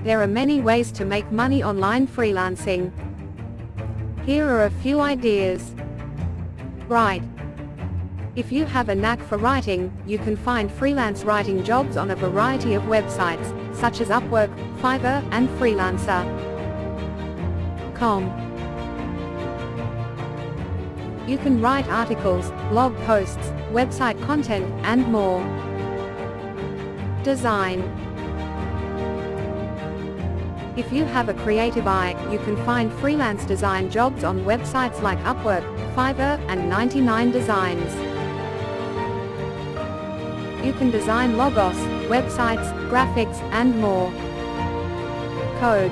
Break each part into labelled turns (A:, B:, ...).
A: There are many ways to make money online freelancing. Here are a few ideas. Write. If you have a knack for writing, you can find freelance writing jobs on a variety of websites, such as Upwork, Fiverr, and Freelancer.com. You can write articles, blog posts, website content, and more. Design. If you have a creative eye, you can find freelance design jobs on websites like Upwork, Fiverr, and 99 Designs. You can design logos, websites, graphics, and more. Code.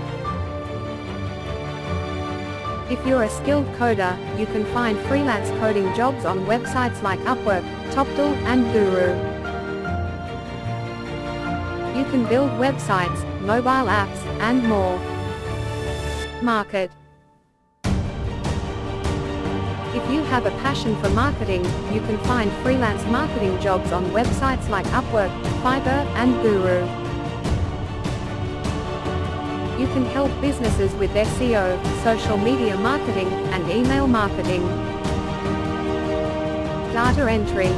A: If you're a skilled coder, you can find freelance coding jobs on websites like Upwork, Toptal, and Guru. You can build websites, mobile apps, and more. Market. If you have a passion for marketing, you can find freelance marketing jobs on websites like Upwork, Fiverr, and Guru. You can help businesses with SEO, social media marketing, and email marketing. Data entry.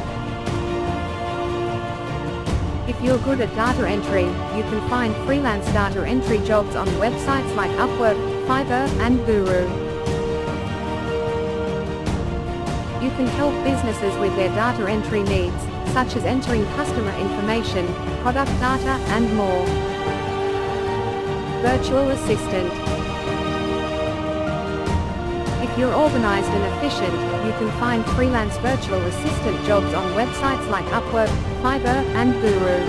A: If you're good at data entry, you can find freelance data entry jobs on websites like Upwork, Fiverr, and Guru. You can help businesses with their data entry needs, such as entering customer information, product data, and more. Virtual assistant. If you're organized and efficient, you can find freelance virtual assistant jobs on websites like Upwork, Fiverr, and Guru.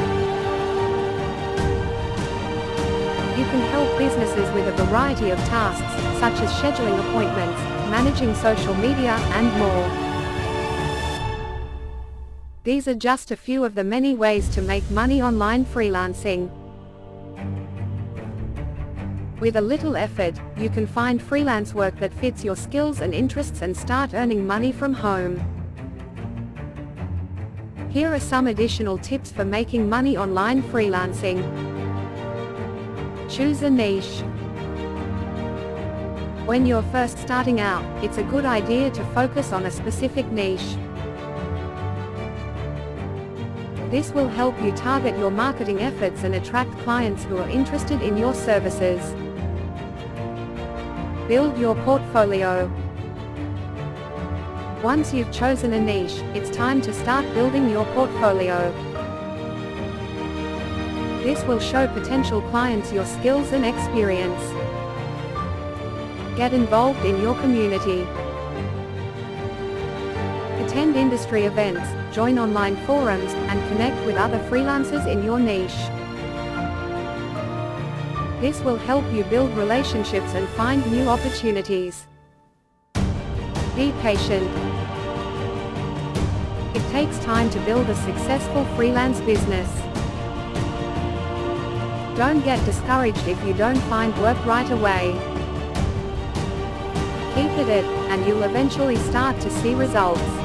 A: You can help businesses with a variety of tasks, such as scheduling appointments, managing social media, and more. These are just a few of the many ways to make money online freelancing. With a little effort, you can find freelance work that fits your skills and interests and start earning money from home. Here are some additional tips for making money online freelancing. Choose a niche. When you're first starting out, it's a good idea to focus on a specific niche. This will help you target your marketing efforts and attract clients who are interested in your services. Build your portfolio. Once you've chosen a niche, it's time to start building your portfolio. This will show potential clients your skills and experience. Get involved in your community. Attend industry events, join online forums, and connect with other freelancers in your niche. This will help you build relationships and find new opportunities. Be patient. It takes time to build a successful freelance business. Don't get discouraged if you don't find work right away. Keep at it, and you'll eventually start to see results.